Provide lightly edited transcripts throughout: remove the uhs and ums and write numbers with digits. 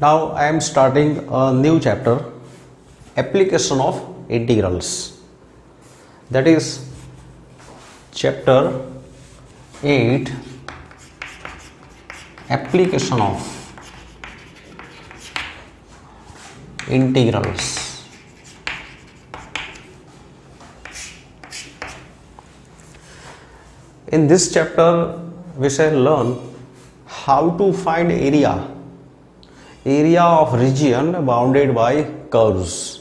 Now I am starting a new chapter, application of integrals. That is chapter 8, application of integrals. In this chapter we shall learn how to find area of region bounded by curves.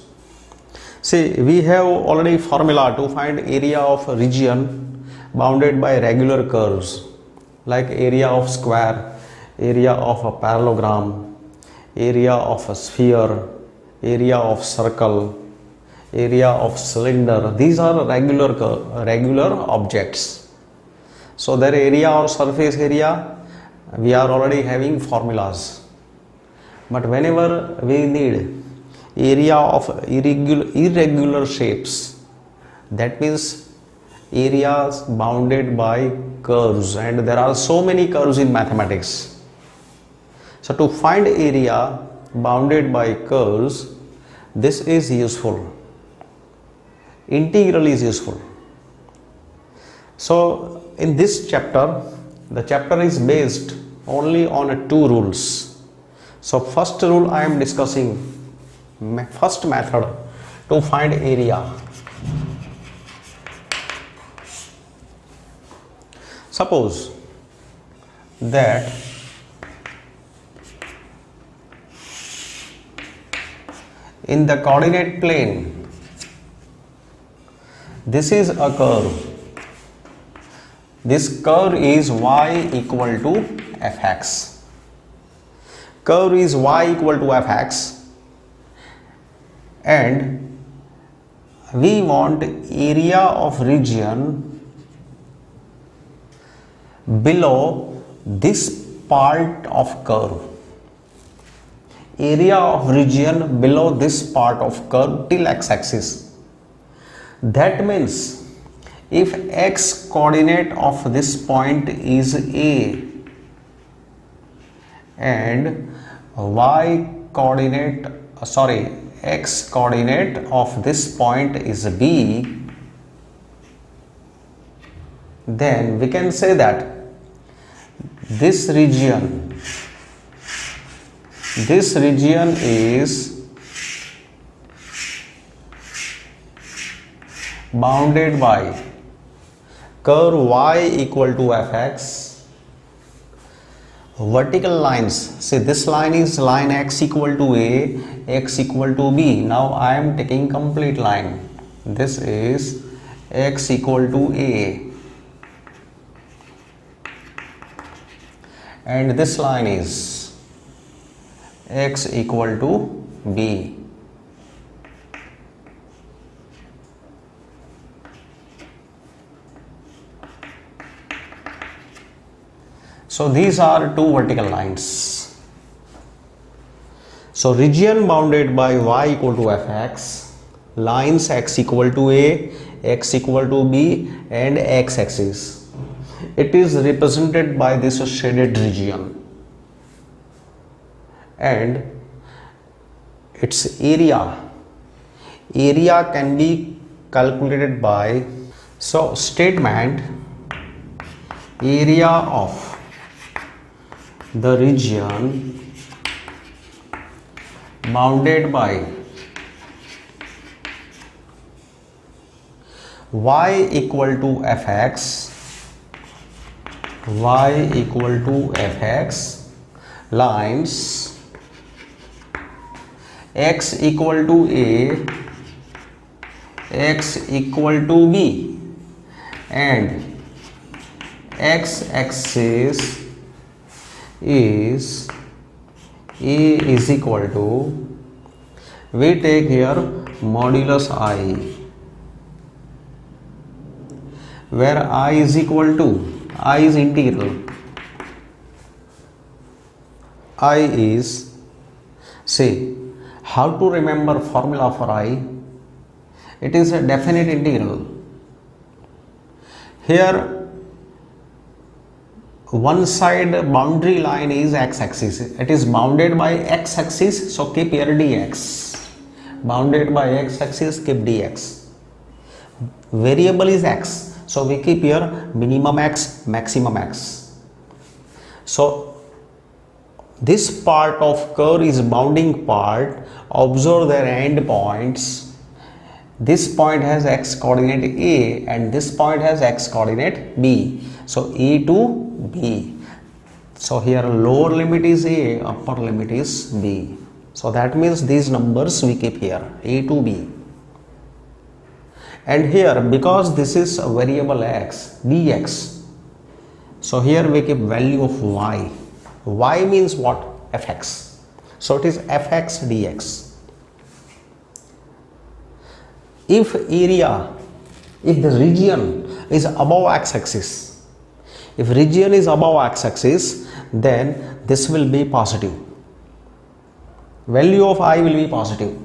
See, we have already formula to find area of region bounded by regular curves, like area of square, area of a parallelogram, area of a sphere, area of circle, area of cylinder. These are regular objects. So their area or surface area, we are already having formulas. But whenever we need area of irregular shapes, that means areas bounded by curves, and there are so many curves in mathematics. So to find area bounded by curves, this is useful. Integral is useful. So in this chapter, the chapter is based only on two rules. So first rule I am discussing, first method to find area. Suppose that in the coordinate plane, this is a curve. This curve is y equal to fx. Curve is y equal to fx, and we want area of region below this part of curve. Area of region below this part of curve till x-axis. That means if x coordinate of this point is a and x coordinate of this point is b, then we can say that this region is bounded by curve y equal to fx. Vertical lines, say this line is line x equal to a, x equal to b. Now I am taking complete line. This is x equal to a, and this line is x equal to b. So these are two vertical lines. So region bounded by y equal to fx, lines x equal to a, x equal to b, and x-axis. It is represented by this shaded region, and its area can be calculated by, so statement area of the region bounded by y equal to fx, lines x equal to a, x equal to b, and x-axis is a is equal to, we take here modulus I, where I is equal to, I is integral, I is, say, how to remember formula for I? It is a definite integral. Here one side boundary line is x-axis. It is bounded by x-axis, so keep here dx. Bounded by x-axis, keep dx. Variable is x, so we keep here minimum x, maximum x. So this part of curve is bounding part. Observe their end points. This point has x coordinate A and this point has x coordinate B. So A to B. So here lower limit is A, upper limit is B. So that means these numbers we keep here, A to B. And here, because this is a variable x, dx, so here we keep value of y. Y means what? Fx. So it is fx dx. If area, if the region is above x-axis, if region is above x-axis, then this will be positive. Value of I will be positive.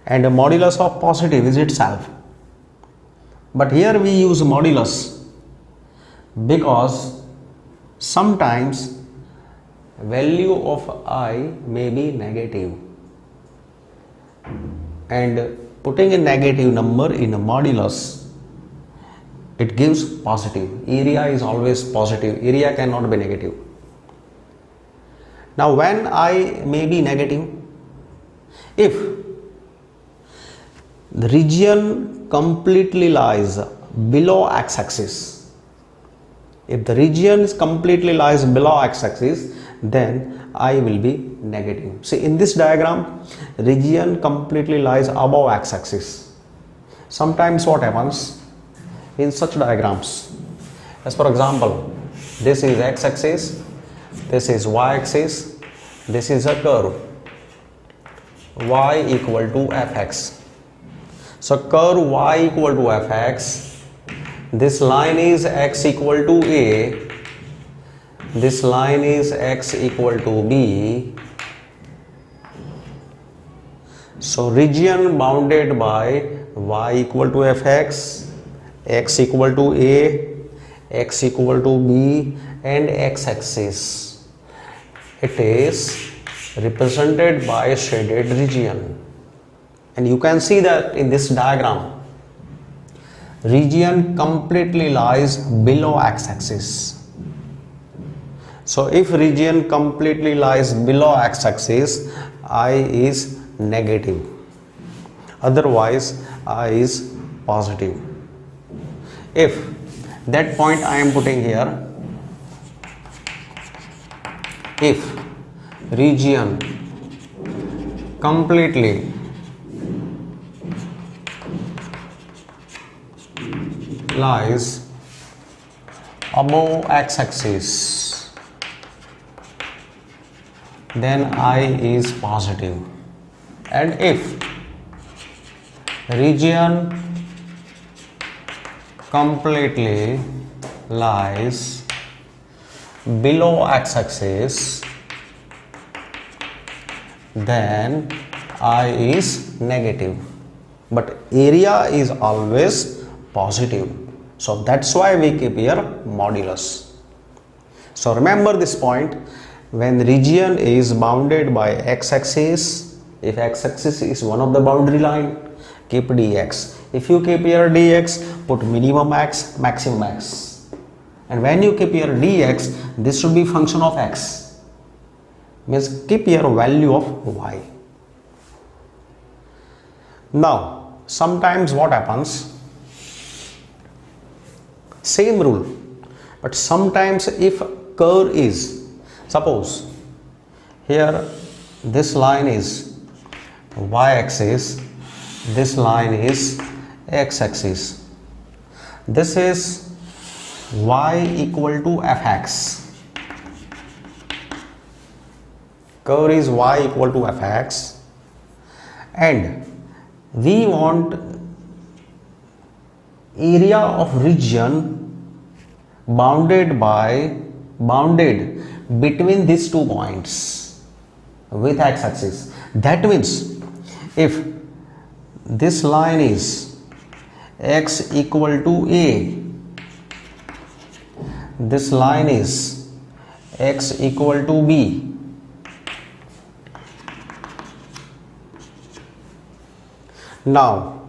And the modulus of positive is itself. But here we use modulus because sometimes value of I may be negative, and putting a negative number in a modulus, it gives positive. Area is always positive, area cannot be negative. Now when I may be negative, if the region completely lies below x-axis, if the region is completely lies below x-axis, then I will be negative. See, in this diagram, region completely lies above x-axis. Sometimes what happens in such diagrams, as for example, this is x-axis, this is y-axis, this is a curve, y equal to fx. So curve y equal to fx, this line is x equal to a, this line is x equal to b. So region bounded by y equal to fx, x equal to a, x equal to b, and x-axis. It is represented by a shaded region. And you can see that in this diagram, region completely lies below x-axis. So if region completely lies below x-axis, I is negative. Otherwise, I is positive. If that point I am putting here, if region completely lies above x-axis, then I is positive. And if region completely lies below x-axis, then I is negative. But area is always positive. So that's why we keep here modulus. So remember this point. When region is bounded by x-axis, if x-axis is one of the boundary line, keep dx. If you keep here dx, put minimum x, maximum x. And when you keep here dx, this should be function of x. Means keep here value of y. Now, sometimes what happens? Same rule. But sometimes if curve is, suppose here this line is y-axis, this line is x-axis, this is y equal to fx, curve is y equal to fx, and we want area of region bounded between these 2 points with x-axis. That means if this line is x equal to a, this line is x equal to b. Now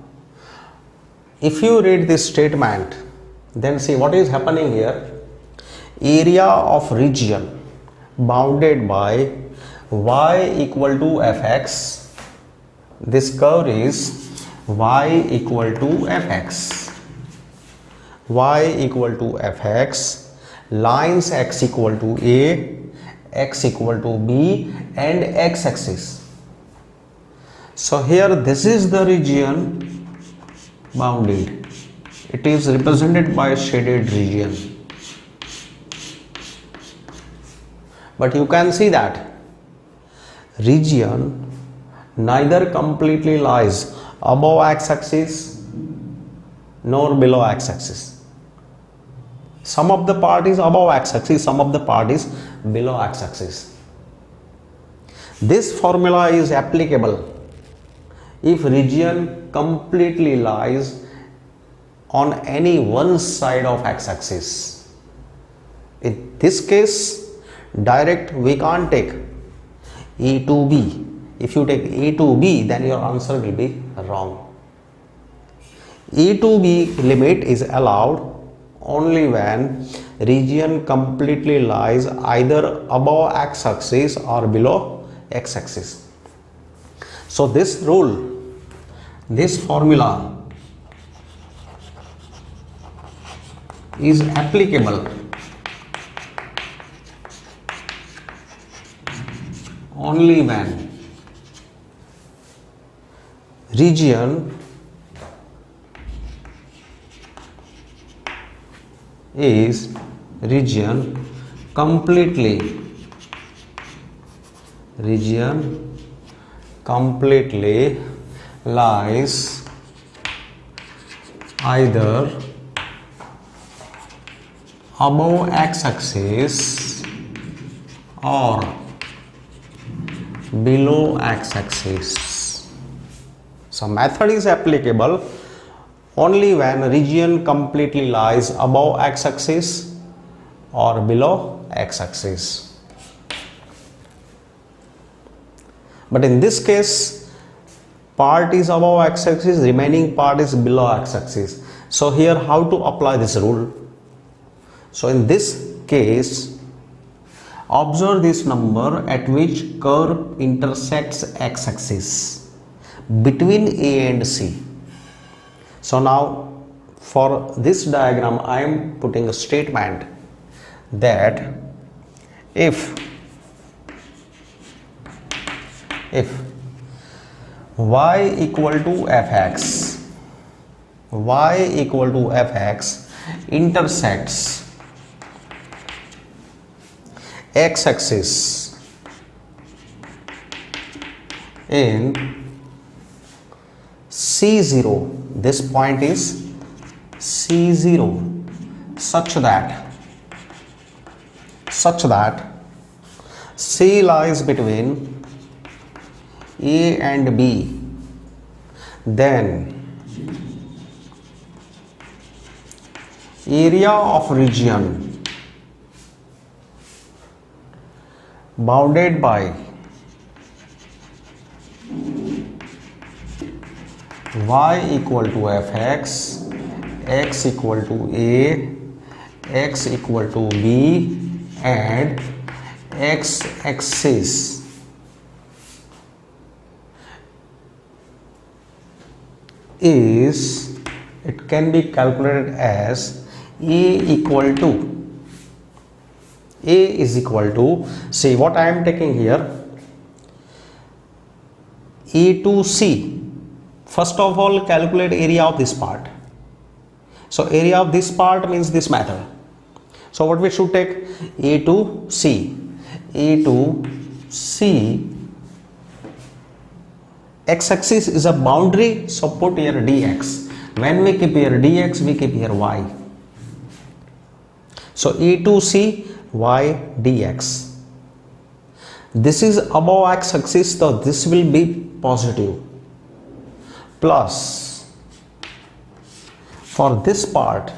if you read this statement, then see what is happening here. Area of region bounded by y equal to fx. This curve is y equal to fx. Y equal to fx, lines x equal to a, x equal to b, and x axis. So here this is the region bounded. It is represented by a shaded region. But you can see that region neither completely lies above x-axis nor below x-axis. Some of the part is above x-axis, some of the part is below x-axis. This formula is applicable if region completely lies on any one side of x-axis. In this case, direct we can't take a to b. If you take a to b, then your answer will be wrong. A to b limit is allowed only when region completely lies either above x-axis or below x-axis. So this rule, this formula is applicable only when region is completely lies either above x-axis or below x-axis. So method is applicable only when region completely lies above x-axis or below x-axis. But in this case, part is above x-axis, remaining part is below x-axis. So here how to apply this rule? So in this case, observe this number at which curve intersects x-axis between A and C. So now for this diagram I am putting a statement that if y equal to fx intersects x-axis in C0, this point is C0, such that C lies between A and B, then area of region bounded by y equal to fx, x equal to a, x equal to b, and x axis is, it can be calculated as a is equal to, see what I am taking here, A to C. First of all, calculate area of this part. So area of this part means this method. So what we should take? A to C. A to C, x-axis is a boundary, so put here dx. When we keep here dx, we keep here y. So A to C, y dx. This is above x-axis, so this will be positive. Plus, for this part,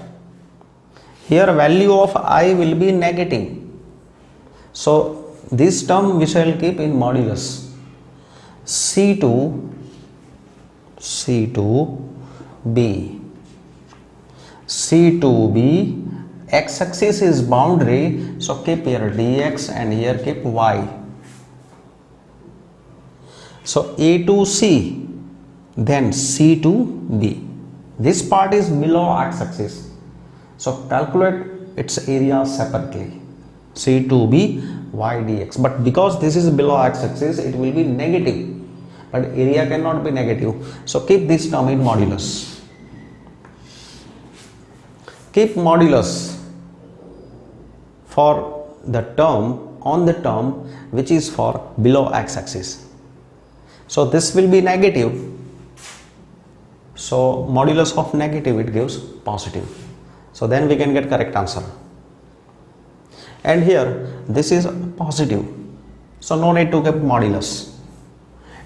Here value of I will be negative. So this term we shall keep in modulus. C2b. C2b, x-axis is boundary, so keep here dx and here keep y. So A to C, then C to B. This part is below x-axis, so calculate its area separately. C to B y dx, but because this is below x-axis, it will be negative, but area cannot be negative, so keep this term in modulus. Keep modulus for the term on the term which is for below x-axis. So this will be negative, so modulus of negative it gives positive, so then we can get correct answer. And here this is positive, so no need to keep modulus,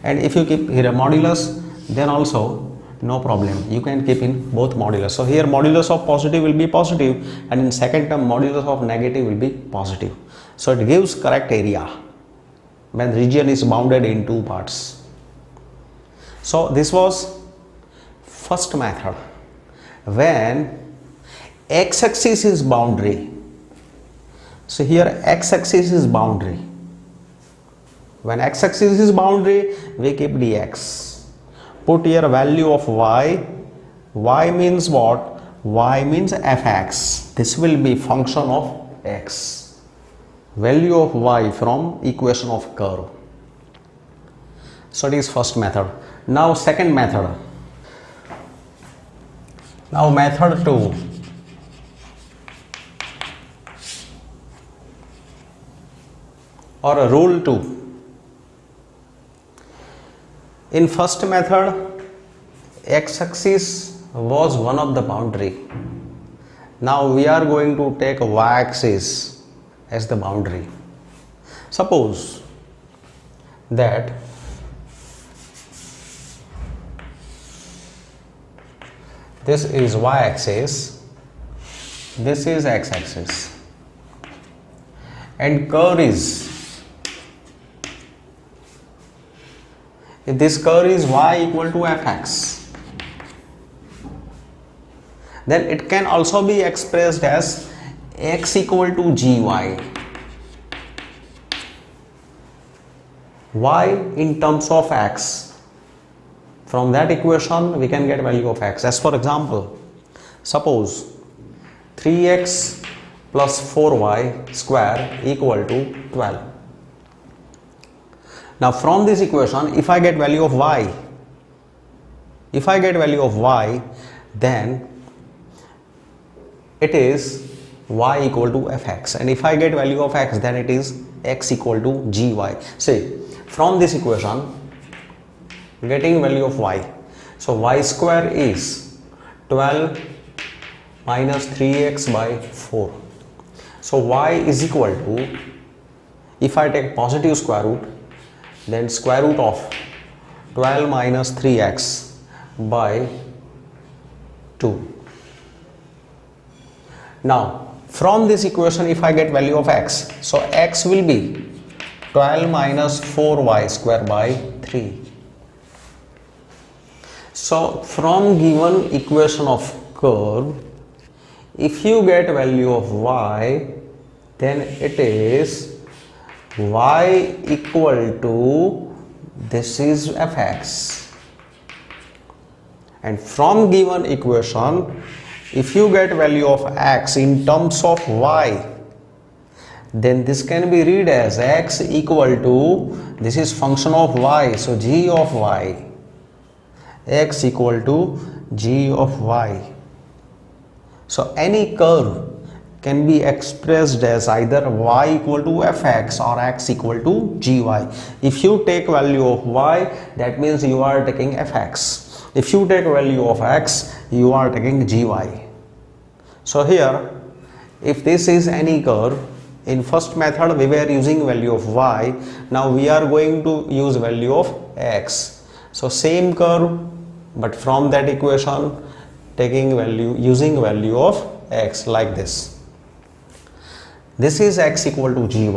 and if you keep here a modulus, then also no problem, you can keep in both modulus. So here modulus of positive will be positive, and in second term modulus of negative will be positive, so it gives correct area when region is bounded in two parts. So this was first method, when x-axis is boundary. So here x-axis is boundary, when x-axis is boundary we keep dx. Put here value of y. Y means what? Y means fx. This will be function of x. Value of y from equation of curve. So it is first method. Now second method. Now method 2. Or rule 2. In first method, x-axis was one of the boundary. Now we are going to take y-axis as the boundary. Suppose that this is y-axis, this is x-axis, and curve is, if this curve is y equal to fx, then it can also be expressed as x equal to gy. Y in terms of x. From that equation we can get value of x. As for example, suppose 3x plus 4y square equal to 12. Now from this equation, if I get value of y, then it is y equal to fx, and if I get value of x, then it is x equal to gy. See, from this equation getting value of y, so y square is 12 minus 3x by 4. So y is equal to, if I take positive square root, then square root of 12 minus 3x by 2. Now from this equation, if I get value of x, so x will be 12 minus 4y square by 3. So from given equation of curve, if you get value of y, then it is y equal to, this is fx, and from given equation, if you get value of x in terms of y, then this can be read as x equal to, this is function of y, so g of y, x equal to g of y. So any curve can be expressed as either y equal to fx or x equal to gy. If you take value of y, that means you are taking fx. If you take value of x, you are taking gy. So here, if this is any curve, in first method we were using value of y, now we are going to use value of x. So same curve, but from that equation taking value, using value of x, like this. This is x equal to gy.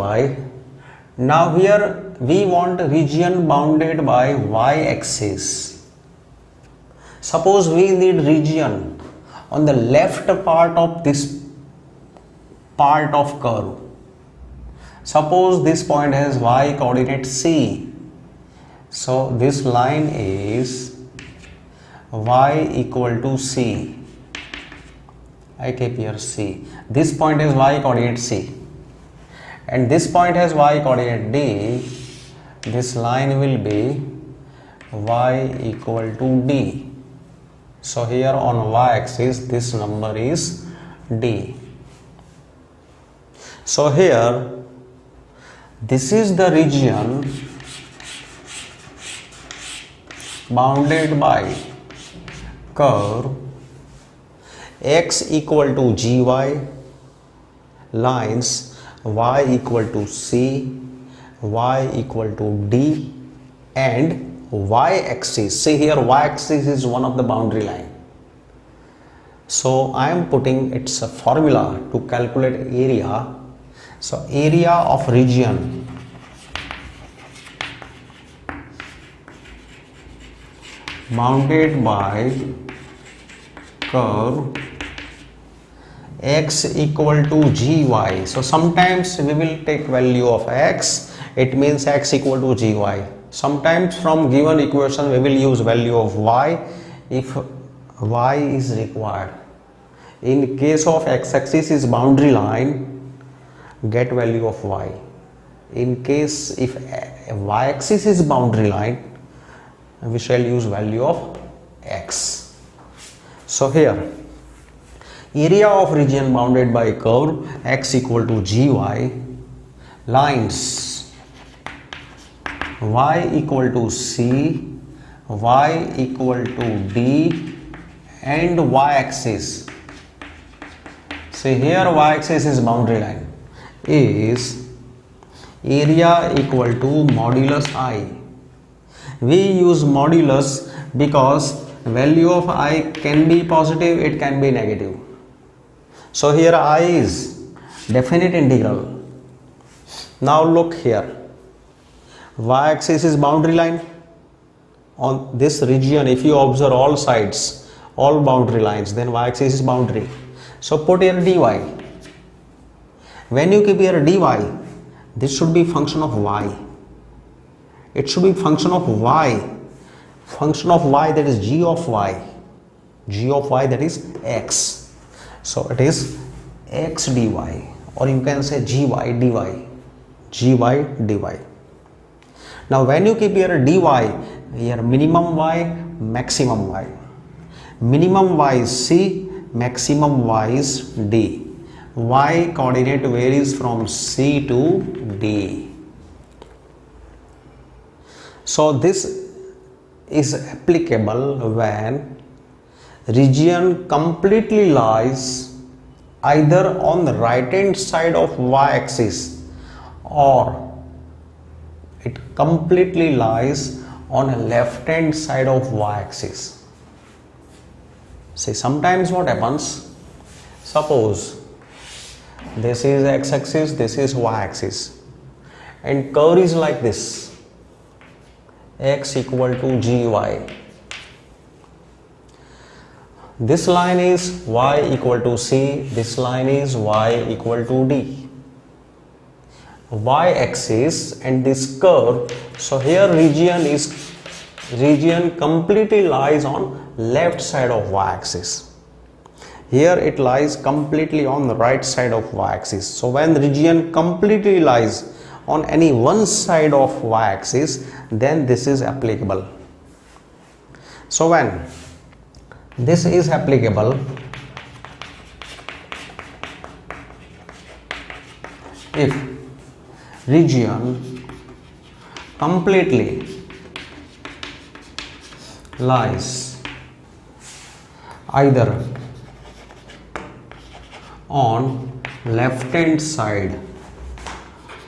Now here we want region bounded by y-axis. Suppose we need region on the left part of this part of curve. Suppose this point has y coordinate c. So this line is y equal to c. I keep here c. This point has y coordinate c. And this point has y coordinate d. This line will be y equal to d. So here on y-axis this number is d. So here this is the region bounded by curve x equal to gy, lines y equal to c, y equal to d, and y-axis. See here, y-axis is one of the boundary line. So I am putting its a formula to calculate area. So area of region bounded by curve x equal to gy. So sometimes we will take value of x, it means x equal to gy. Sometimes from given equation we will use value of y if y is required. In case of x-axis is boundary line, get value of y. In case if y-axis is boundary line, we shall use value of x. So here area of region bounded by curve x equal to gy, lines y equal to c, y equal to d, and y-axis. See here y-axis is boundary line, is area equal to modulus I. We use modulus because value of I can be positive, it can be negative. So here I is definite integral. Now look here, y-axis is boundary line. On this region, if you observe all sides, all boundary lines, then y-axis is boundary. So put here dy. When you keep here dy, this should be function of y. It should be function of y. Function of y, that is g of y. G of y, that is x. So it is x dy, or you can say gy dy. Gy dy. Now when you keep here dy, here minimum y, maximum y. Minimum y is c, maximum y is d. Y coordinate varies from c to d. So this is applicable when region completely lies either on the right hand side of y-axis or it completely lies on a left hand side of y-axis. See, sometimes what happens, suppose this is x-axis, this is y-axis, and curve is like this, x equal to gy. This line is y equal to c, this line is y equal to d. Y-axis and this curve, so here region completely lies on left side of y-axis. Here it lies completely on the right side of y-axis. So when the region completely lies on any one side of y-axis, then this is applicable. So when this is applicable, if region completely lies either on left hand side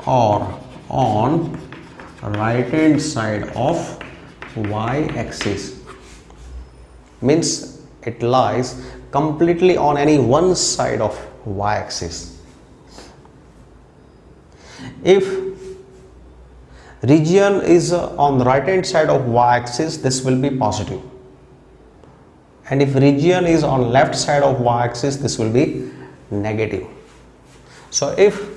or on right hand side of y-axis, means it lies completely on any one side of y-axis. If region is on the right hand side of y-axis, this will be positive, and if region is on left side of y-axis, this will be negative. So if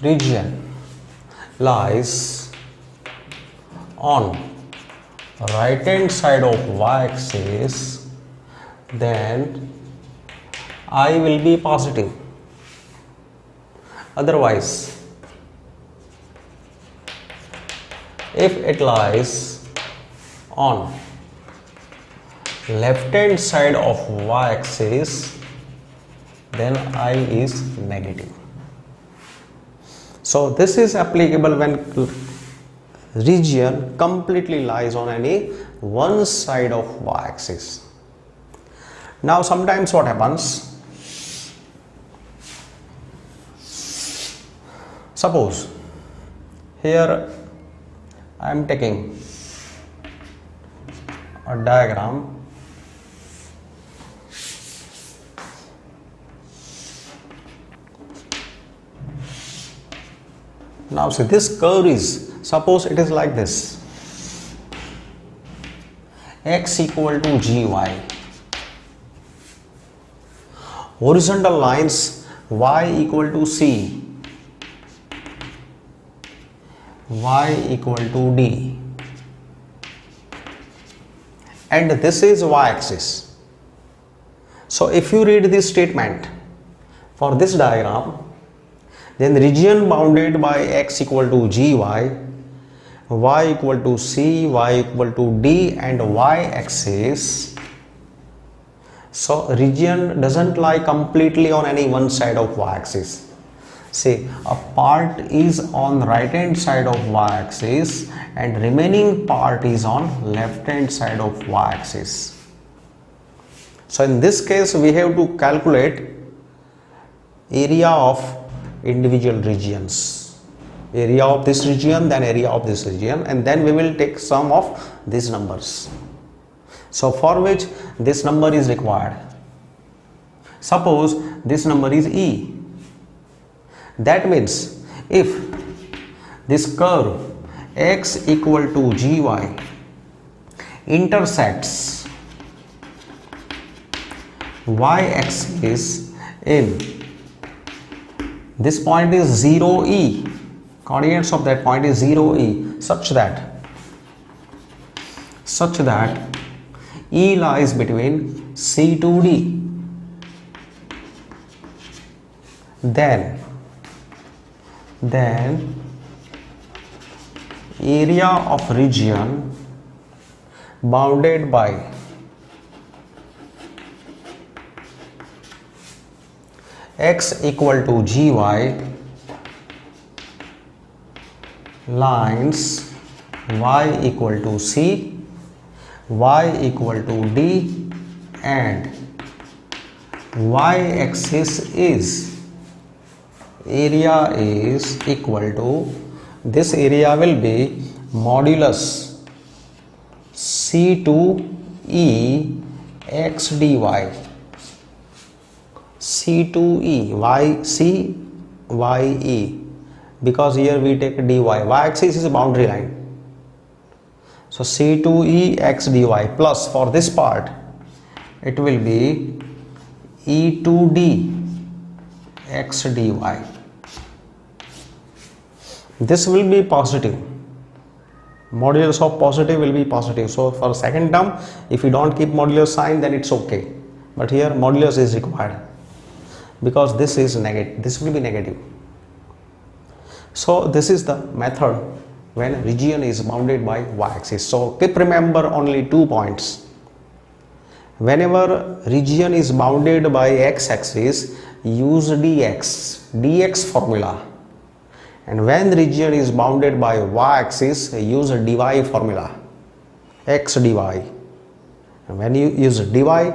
region lies on right hand side of y-axis, then I will be positive. Otherwise, if it lies on left hand side of y-axis, then I is negative. So this is applicable when region completely lies on any one side of y-axis. Now sometimes what happens, suppose here I am taking a diagram. Now see, this curve is, suppose it is like this, x equal to gy, horizontal lines y equal to c, y equal to d, and this is y-axis. So if you read this statement for this diagram, then region bounded by x equal to gy, y equal to c, y equal to d, and y-axis. So region doesn't lie completely on any one side of y-axis. See, a part is on right hand side of y-axis and remaining part is on left hand side of y-axis. So in this case we have to calculate area of individual regions, area of this region, then area of this region, and then we will take sum of these numbers. So for which this number is required. Suppose this number is E. That means if this curve x equal to gy intersects y-axis in, this point is 0 e, coordinates of that point is 0 e, such that E lies between C to D, then area of region bounded by x equal to gy lines y equal to c, y equal to d, and y-axis is, area is equal to, this area will be modulus C2E x dy, C2E y c y e, because here we take dy, y-axis is a boundary line. So C2E x dy plus, for this part it will be E2D x dy. This will be positive, modulus of positive will be positive. So for second term, if you don't keep modulus sign, then it's okay, but here modulus is required because this is negative, this will be negative. So this is the method when region is bounded by y-axis. So keep remember only 2 points. Whenever region is bounded by x-axis, use dx formula, and when region is bounded by y-axis, use dy formula, x dy. And when you use dy,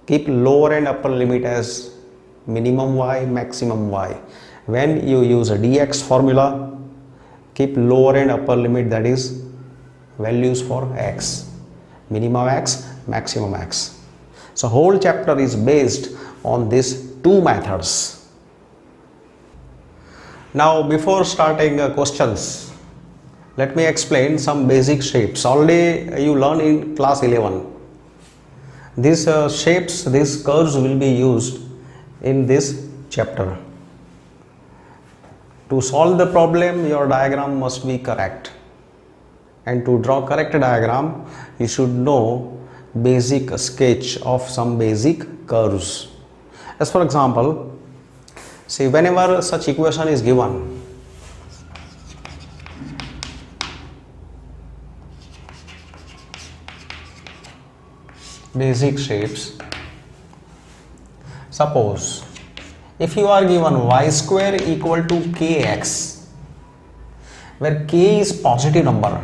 keep lower and upper limit as minimum y, maximum y. When you use a dx formula, keep lower and upper limit, that is values for x, minimum x, maximum x. So whole chapter is based on these two methods. Now before starting questions, let me explain some basic shapes. Already you learn in class 11. These shapes, these curves will be used in this chapter. To solve the problem, your diagram must be correct. And to draw correct diagram, you should know basic sketch of some basic curves. As for example, see, whenever such equation is given, basic shapes, suppose if you are given y square equal to kx, where k is positive number,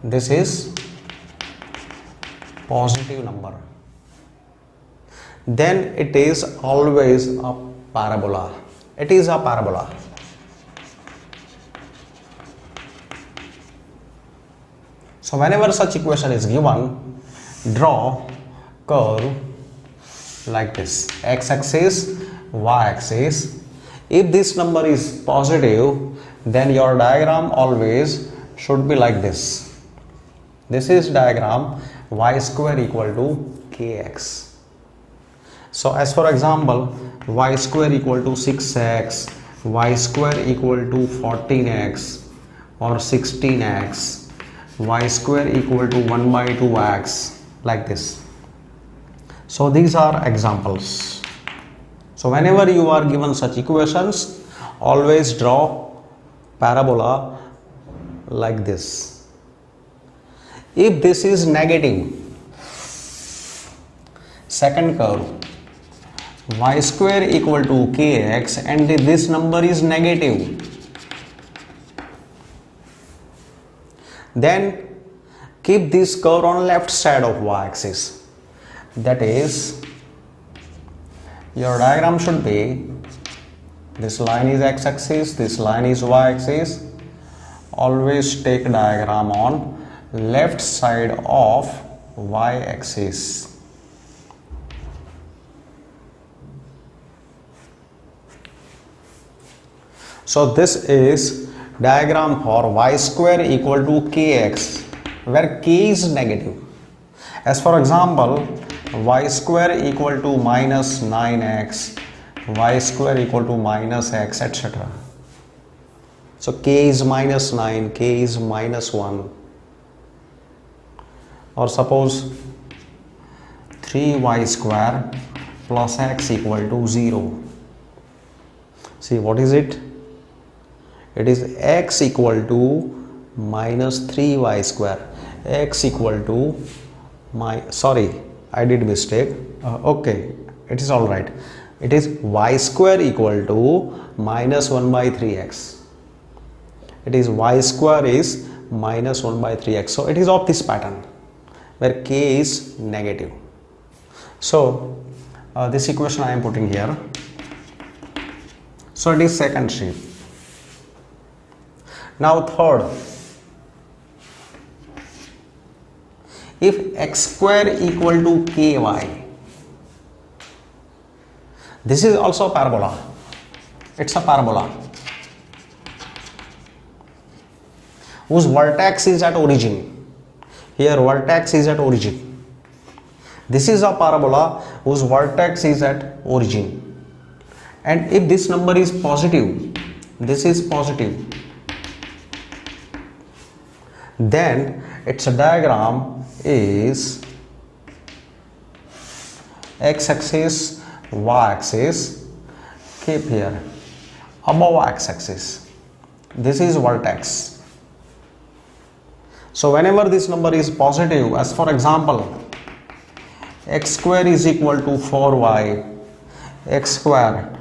this is positive number, then it is always a parabola. It is a parabola. So whenever such equation is given, draw curve like this, x-axis, y-axis. If this number is positive, then your diagram always should be like this. This is diagram y square equal to kx. So as for example, y square equal to 6x, y square equal to 14x or 16x, y square equal to 1 by 2x, like this. So these are examples. So whenever you are given such equations, always draw parabola like this. If this is negative, second curve, y square equal to kx, and this number is negative, then keep this curve on left side of y-axis. That is, your diagram should be, this line is x-axis, this line is y-axis. Always take diagram on left side of y-axis. So this is diagram for y square equal to kx, where k is negative. As for example, y square equal to minus 9x, y square equal to minus x, etc. So k is minus 9, k is minus 1. Or suppose 3y square plus x equal to 0. See, what is it? It is x equal to minus 3y square. X equal to I did mistake. Okay, it is all right. It is y square equal to minus 1 by 3x. It is y square is minus 1 by 3x. So it is of this pattern where k is negative. So this equation I am putting here. So it is second shape. Now third, if x square equal to ky, this is also a parabola. It's a parabola whose vertex is at origin. Here vertex is at origin. This is a parabola whose vertex is at origin. And if this number is positive, this is positive, then its diagram is x-axis, y-axis, keep here above x-axis. This is vertex. So whenever this number is positive, as for example, x square is equal to 4y, x square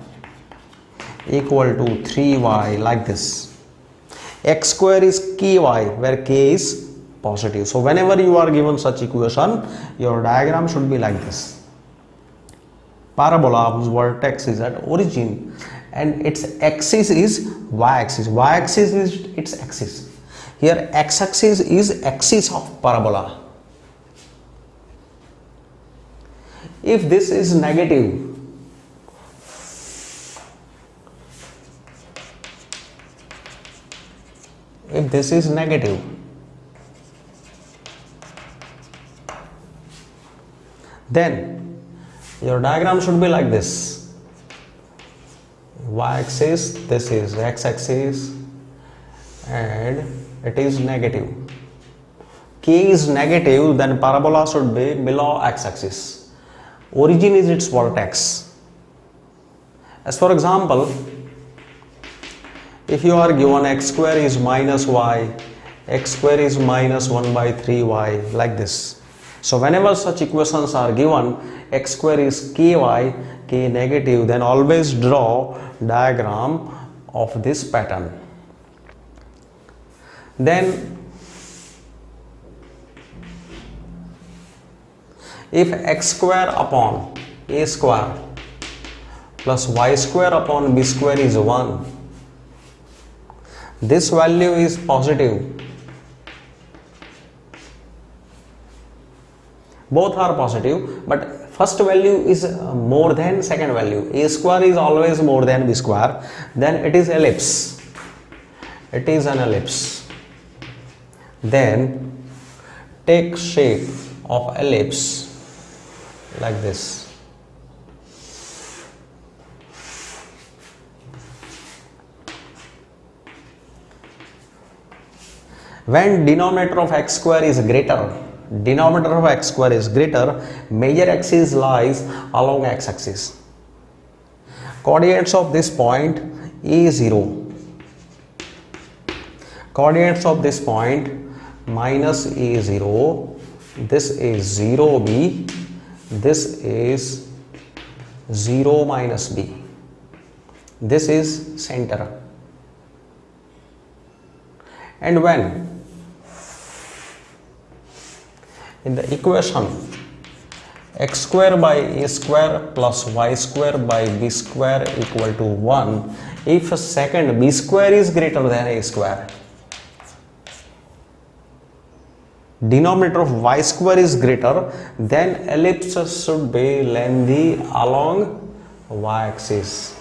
equal to 3y, like this. X square is ky, where k is positive. So whenever you are given such equation, your diagram should be like this. Parabola whose vertex is at origin and its axis is y-axis. Y-axis is its axis. Here x-axis is axis of parabola. If this is negative, if this is negative, then your diagram should be like this. Y-axis, this is x-axis, and it is negative. K is negative, then parabola should be below x-axis. Origin is its vertex. As for example, if you are given x square is minus y, x square is minus 1 by 3y, like this. So whenever such equations are given, x square is ky, k negative, then always draw diagram of this pattern. Then if x square upon a square plus y square upon b square is 1, this value is positive. Both are positive, but first value is more than second value. A square is always more than b square. Then it is ellipse. It is an ellipse. Then take shape of ellipse like this. When denominator of x square is greater, major axis lies along x-axis. Coordinates of this point A0. Coordinates of this point minus A0. This is 0b. This is 0 minus b. This is center. And when in the equation x square by a square plus y square by b square equal to 1, if second b square is greater than a square, denominator of y square is greater, then ellipse should be lengthy along y-axis.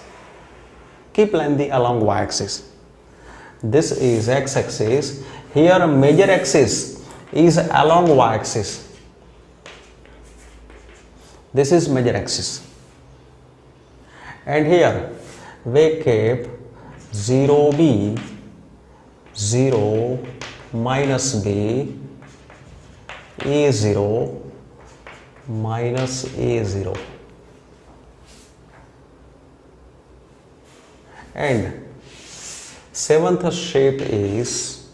Keep lengthy along y-axis. This is x-axis. Here major axis is along y-axis. This is major axis. And here we keep 0b, 0 minus b, a0 minus a0. And seventh shape is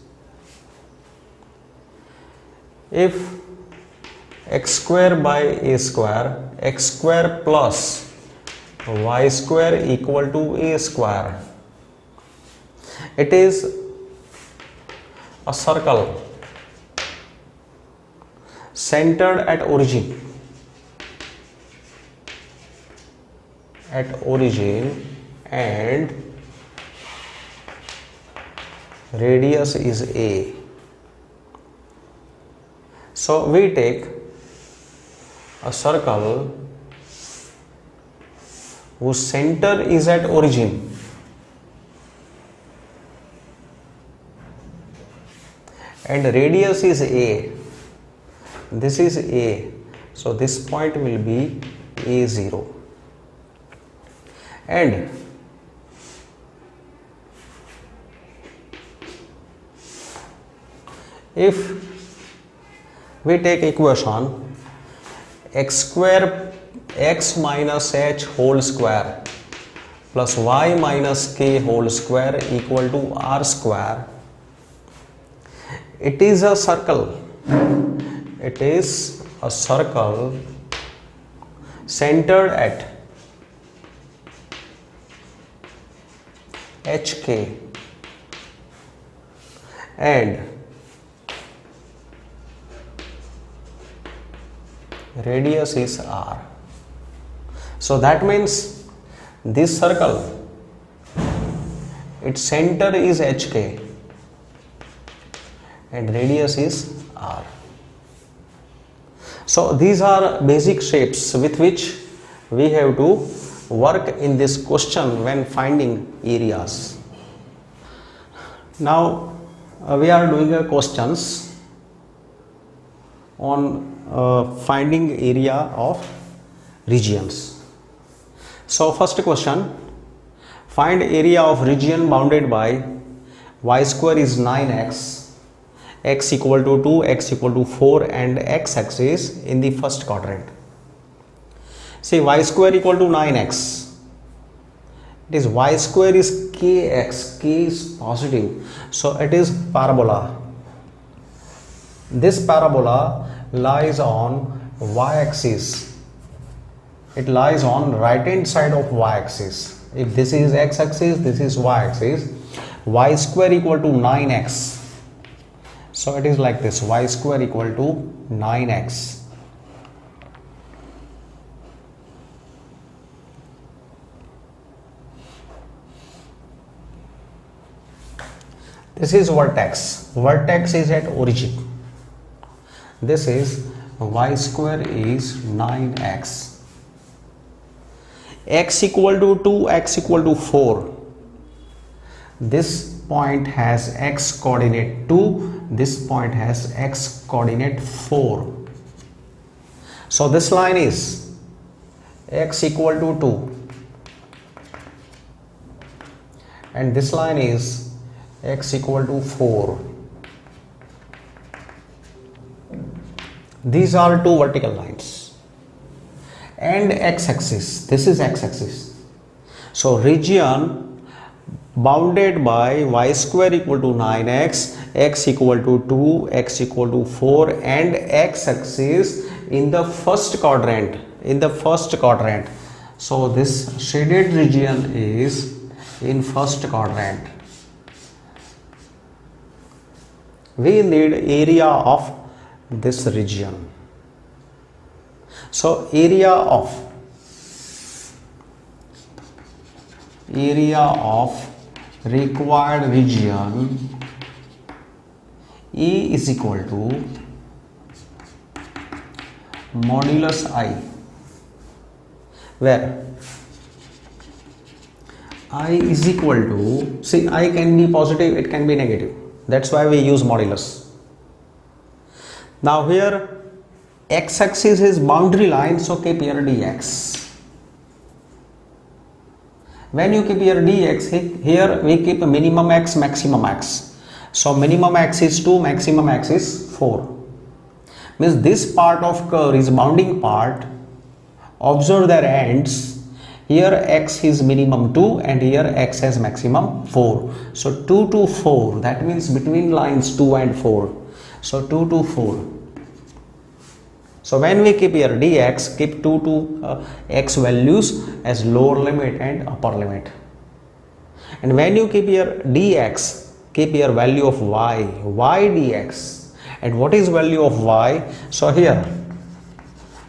if x square by a square, x square plus y square equal to a square. It is a circle centered at origin. And radius is a. So we take a circle whose center is at origin and radius is a. This is a. So this point will be a0. And if we take equation x square x minus h whole square plus y minus k whole square equal to r square, it is a circle. It is a circle centered at hk and radius is r. So that means this circle, its center is hk and radius is r. So these are basic shapes with which we have to work in this question when finding areas. Now we are doing a questions on finding area of regions. So first question, find area of region bounded by y square is 9x, x equal to 2, x equal to 4 and x axis in the first quadrant. See, y square equal to 9x, it is y square is kx, k is positive, so it is parabola. This parabola lies on y axis, it lies on right hand side of y axis. If this is x axis, this is y axis, y square equal to 9x, so it is like this, y square equal to 9x. This is vertex, vertex is at origin. This is y square is 9x, x equal to 2, x equal to 4. This point has x coordinate 2, this point has x coordinate 4. So this line is x equal to 2 and this line is x equal to 4. These are two vertical lines and x-axis, this is x-axis. So region bounded by y square equal to 9x, x equal to 2, x equal to 4 and x-axis in the first quadrant, So this shaded region is in first quadrant. We need area of this region. So area of required region E is equal to modulus I, where I is equal to, see, I can be positive, it can be negative. That's why we use modulus. Now here x-axis is boundary line, so keep here dx. When you keep here dx, here we keep minimum x, maximum x. So minimum x is 2, maximum x is 4. Means this part of curve is bounding part. Observe their ends. Here x is minimum 2 and here x has maximum 4. So 2 to 4, that means between lines 2 and 4. So 2 to 4. So when we keep here dx, keep 2 to x values as lower limit and upper limit. And when you keep here dx, keep here value of y dx. And what is value of y? So here,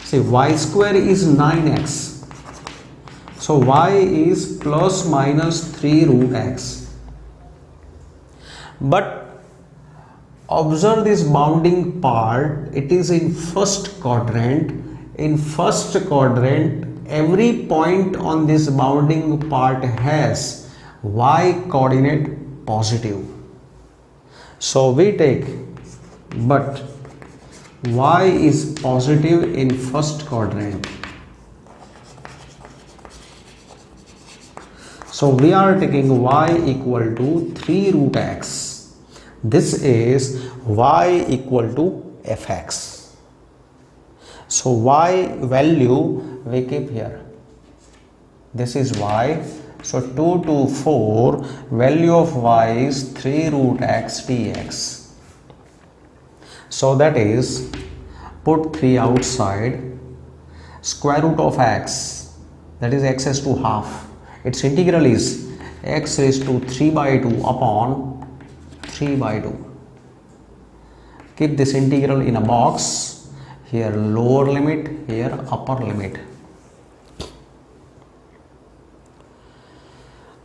see, y square is 9x. So y is plus minus 3 root x. But observe this bounding part, it is in first quadrant. In first quadrant, every point on this bounding part has y coordinate positive. So we take, but y is positive in first quadrant. So we are taking y equal to 3 root x. This is y equal to fx. So y value we keep here. This is y. So 2 to 4, value of y is 3 root x dx. So that is, put 3 outside, square root of x, that is x raised to half. Its integral is x raised to 3 by 2 upon 3 by 2. Keep this integral in a box. Here lower limit, here upper limit.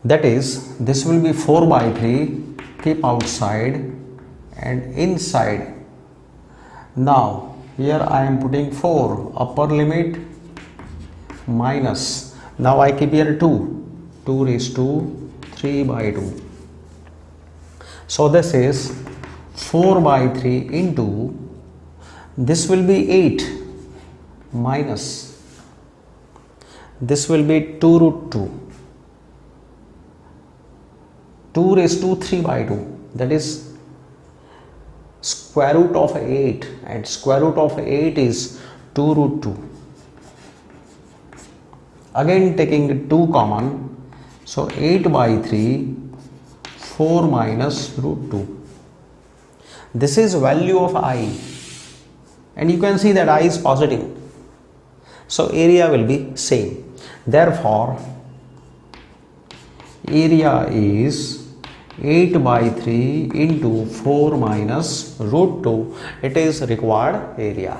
That is, this will be 4 by 3. Keep outside and inside. Now here I am putting 4, upper limit minus. Now I keep here 2 raised to 3 by 2. So this is 4 by 3 into, this will be 8 minus, this will be 2 root 2, 2 raised to 3 by 2, that is square root of 8, and square root of 8 is 2 root 2. Again taking 2 common, so 8 by 3, 4 minus root 2. This is value of I, and you can see that I is positive, so area will be same. Therefore area is 8 by 3 into 4 minus root 2. It is required area.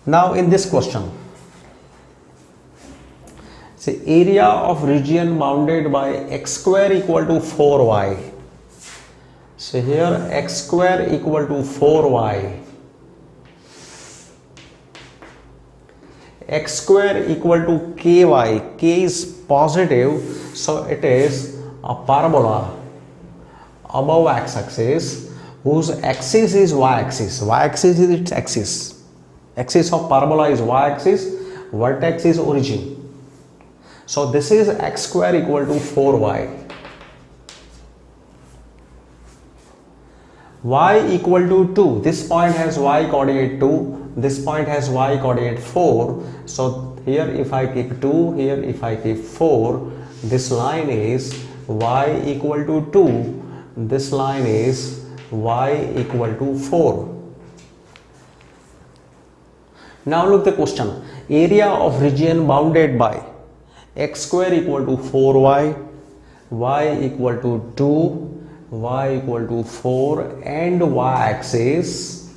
Now in this question, say area of region bounded by x square equal to 4y. So here x square equal to 4y, x square equal to ky, k is positive, so it is a parabola above x-axis whose axis is y-axis. Y-axis is its axis. Axis of parabola is y-axis, vertex is origin. So this is x square equal to 4y. Y equal to 2. This point has y coordinate 2. This point has y coordinate 4. So here if I keep 2, here if I keep 4, this line is y equal to 2. This line is y equal to 4. Now look the question. Area of region bounded by x square equal to 4y, y equal to 2, y equal to 4 and y-axis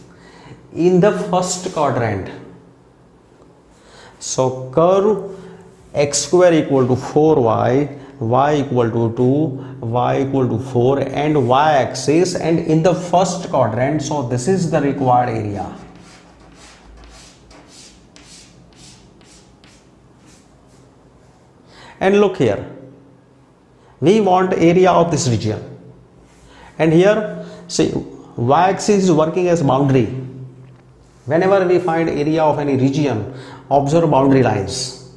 in the first quadrant. So curve x square equal to 4y, y equal to 2, y equal to 4 and y-axis and in the first quadrant. So this is the required area. And look here, we want area of this region, and here see y-axis is working as boundary. Whenever we find area of any region, observe boundary lines.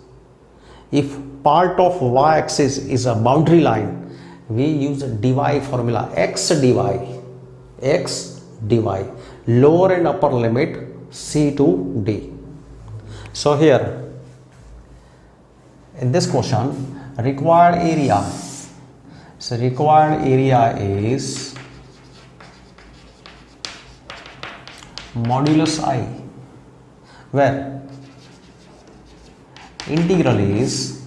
If part of y-axis is a boundary line, we use a dy formula, x dy, lower and upper limit c to d. So here in this question, required area, so required area is modulus I, where integral is,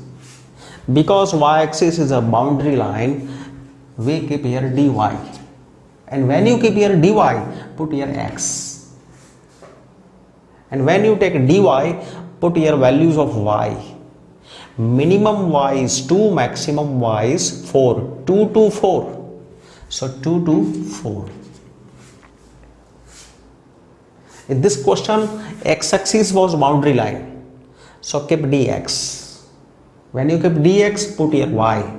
because y-axis is a boundary line, we keep here dy, and when you keep here dy, put here x, and when you take dy, put here values of y. Minimum y is 2, maximum y is 4, 2 to 4, so 2 to 4. In this question, x-axis was boundary line, so keep dx. When you keep dx, put here y.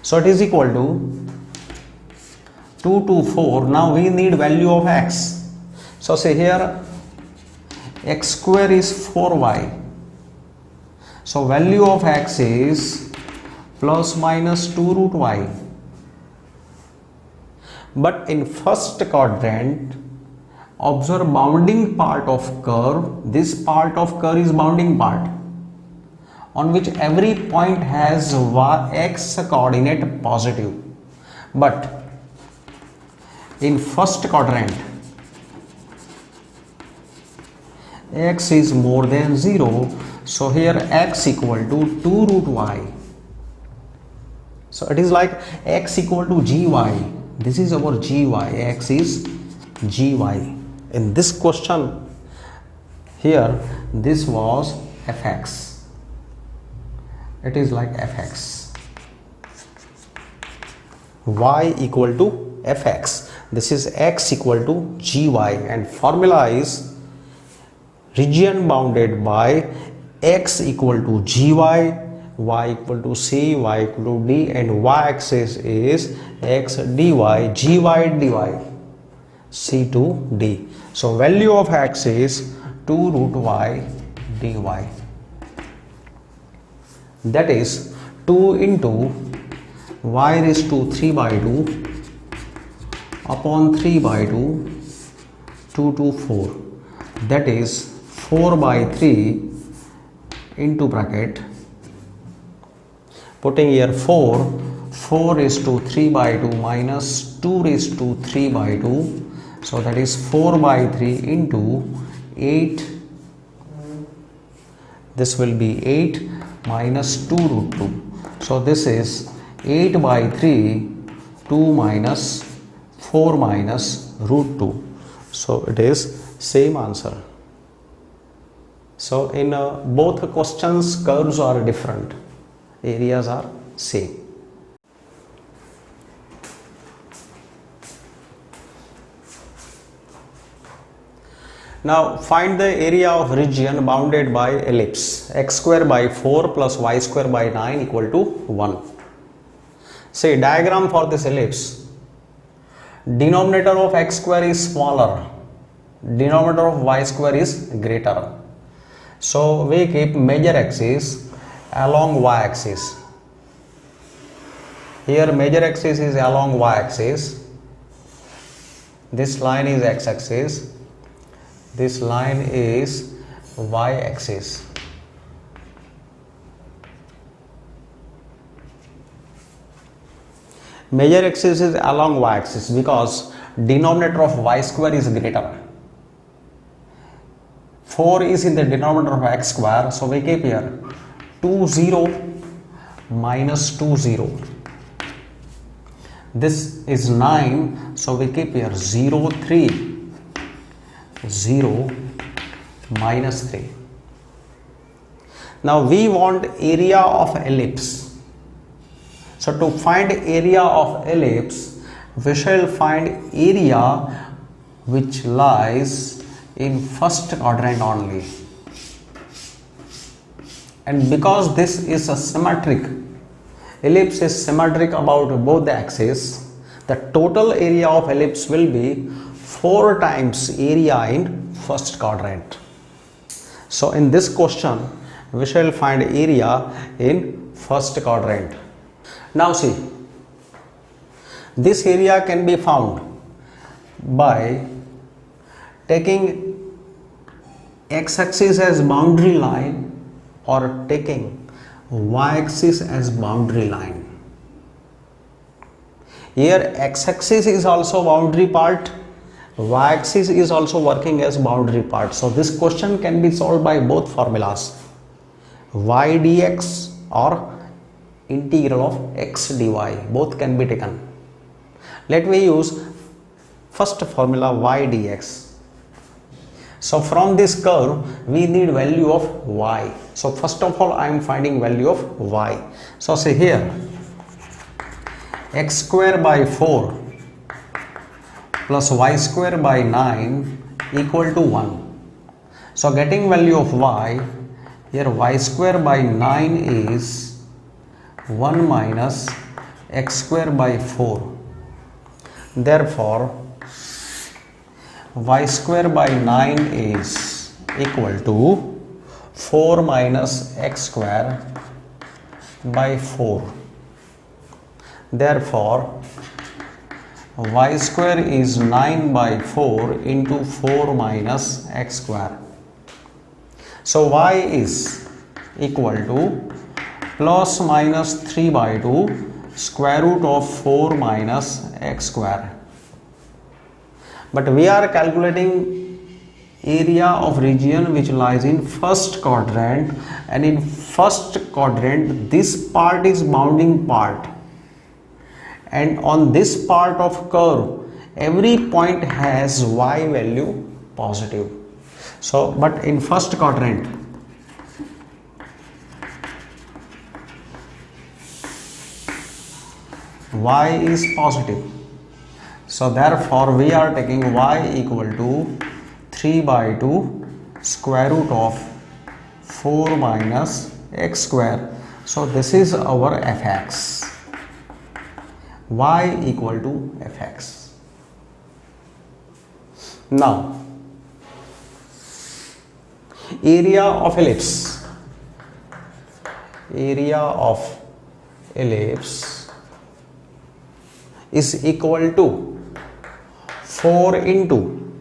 So it is equal to 2 to 4. Now we need value of x. So say here x square is 4y. So value of x is plus minus 2 root y. But in first quadrant, observe bounding part of curve. This part of curve is bounding part, on which every point has x coordinate positive. But in first quadrant, x is more than 0. So here x equal to 2 root y. So it is like x equal to gy. This is our gy. X is gy. In this question, here this was fx. It is like fx. Y equal to fx. This is x equal to gy, and formula is region bounded by x equal to gy, y equal to c, y equal to d, and y axis is x dy, gy dy, c to d. So value of x is 2 root y dy. That is 2 into y raised to 3 by 2 upon 3 by 2, 2 to 4. That is 4 by 3 into bracket, putting here 4 raised to 3 by 2 minus 2 raised to 3 by 2. So that is 4 by 3 into 8. This will be 8 minus 2 root 2. So this is 8 by 3, 2 minus 4 minus root 2. So it is same answer. So in both questions, curves are different, areas are same. Now find the area of region bounded by ellipse. X square by 4 plus y square by 9 equal to 1. Say diagram for this ellipse. Denominator of x square is smaller, denominator of y square is greater. So we keep major axis along y axis. Here major axis is along y axis. This line is x axis. This line is y axis. Major axis is along y axis because denominator of y square is greater. 4 is in the denominator of x square, so we keep here 2 0 minus 2 0. This is 9, so we keep here 0 3 0 minus 3. Now we want area of ellipse. So to find area of ellipse, we shall find area which lies in first quadrant only. And because this is a symmetric, ellipse is symmetric about both the axes, the total area of ellipse will be 4 times area in first quadrant. So in this question, we shall find area in first quadrant. Now see, this area can be found by taking x-axis as boundary line or taking y-axis as boundary line. Here x-axis is also boundary part, y-axis is also working as boundary part. So this question can be solved by both formulas, y dx or integral of x dy, both can be taken. Let me use first formula y dx. So from this curve we need value of y. So first of all I am finding value of y. So say here x square by 4 plus y square by 9 equal to 1. So getting value of y, here y square by 9 is 1 minus x square by 4. Therefore y square by 9 is equal to 4 minus x square by 4. Therefore y square is 9 by 4 into 4 minus x square. So y is equal to plus minus 3 by 2 square root of 4 minus x square. But we are calculating area of region which lies in first quadrant, and in first quadrant this part is bounding part, and on this part of curve every point has y value positive. So but in first quadrant y is positive, so therefore we are taking y equal to 3 by 2 square root of 4 minus x square. So this is our fx, y equal to fx. Now area of ellipse, area of ellipse is equal to 4 into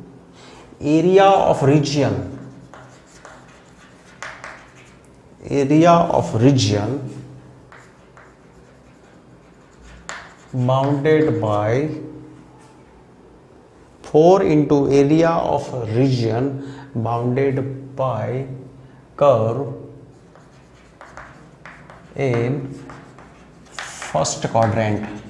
area of region, area of region bounded by 4 into area of region bounded by curve in first quadrant.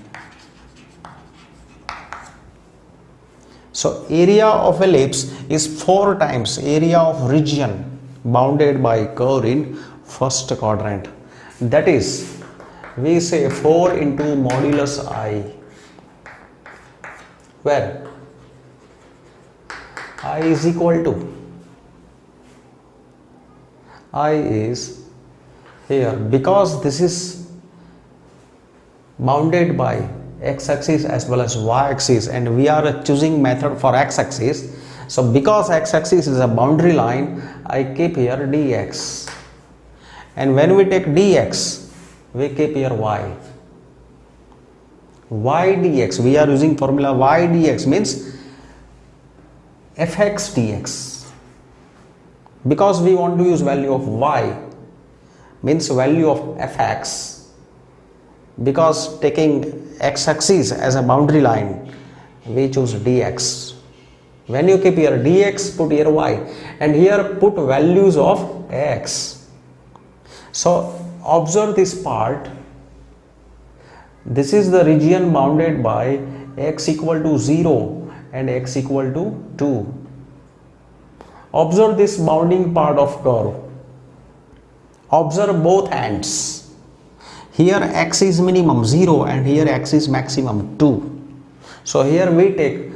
So area of ellipse is 4 times area of region bounded by curve in first quadrant. That is, we say 4 into modulus I, where I is equal to, I is here, because this is bounded by x-axis as well as y-axis, and we are choosing method for x-axis. So because x-axis is a boundary line, I keep here dx, and when we take dx, we keep here y. Y dx, we are using formula y dx means fx dx, because we want to use value of y means value of fx. Because taking x-axis as a boundary line, we choose dx. When you keep here dx, put here y, and here put values of x. So observe this part. This is the region bounded by x equal to 0 and x equal to 2. Observe this bounding part of curve. Observe both ends. Here x is minimum 0 and here x is maximum 2. So here we take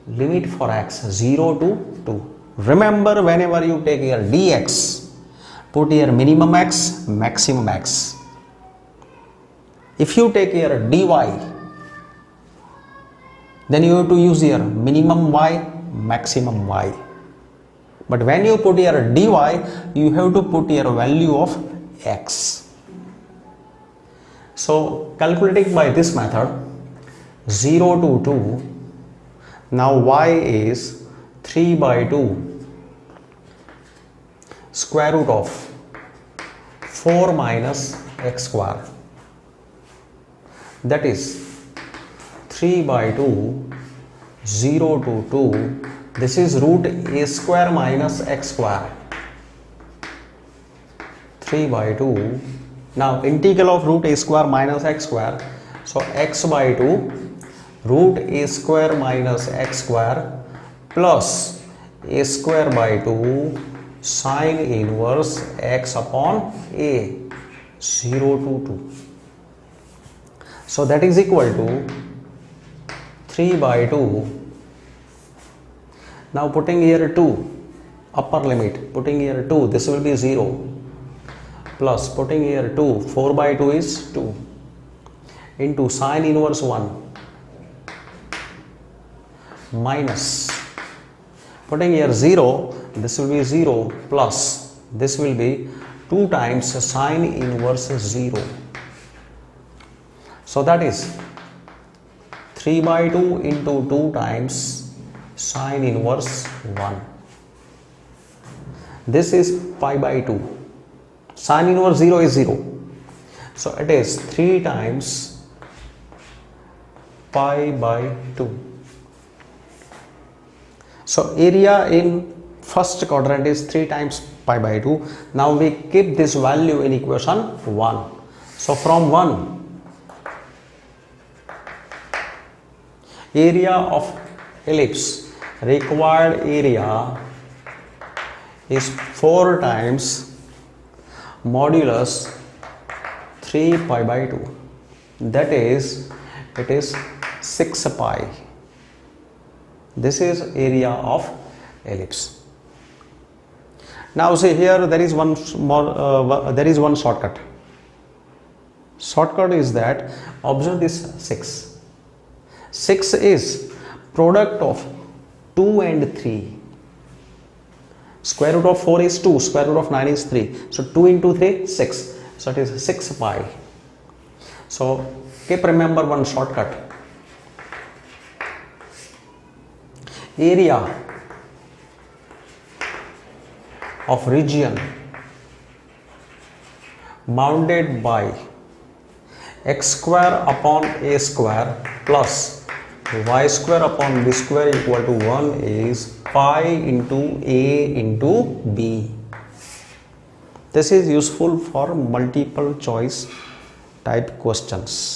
limit for x 0 to 2. Remember, whenever you take here dx, put here minimum x, maximum x. If you take here dy, then you have to use here minimum y, maximum y. But when you put here dy, you have to put here value of x. So calculating by this method, 0 to 2, now y is 3 by 2 square root of 4 minus x square, that is 3 by 2, 0 to 2, this is root a square minus x square, 3 by 2. Now integral of root a square minus x square, so x by 2 root a square minus x square plus a square by 2 sine inverse x upon a, 0 to 2. So that is equal to 3 by 2. Now putting here 2, upper limit, putting here 2, this will be 0. Plus putting here 2, 4 by 2 is 2, into sine inverse 1 minus putting here 0, this will be 0 plus this will be 2 times sine inverse 0. So that is 3 by 2 into 2 times sine inverse 1. This is pi by 2. Sine inverse 0 is 0. So it is 3 times pi by 2. So area in first quadrant is 3 times pi by 2. Now we keep this value in equation 1. So from 1, area of ellipse, required area is 4 times modulus 3 pi by 2, that is, it is 6 pi. This is area of ellipse. Now see here there is one small, there is one shortcut. Shortcut is that observe this 6. 6 is product of 2 and 3. Square root of 4 is 2, square root of 9 is 3. So 2 into 3, 6. So it is 6 pi. So keep remember one shortcut. Area of region bounded by x square upon a square plus y square upon b square equal to 1 is pi into a into b. This is useful for multiple choice type questions.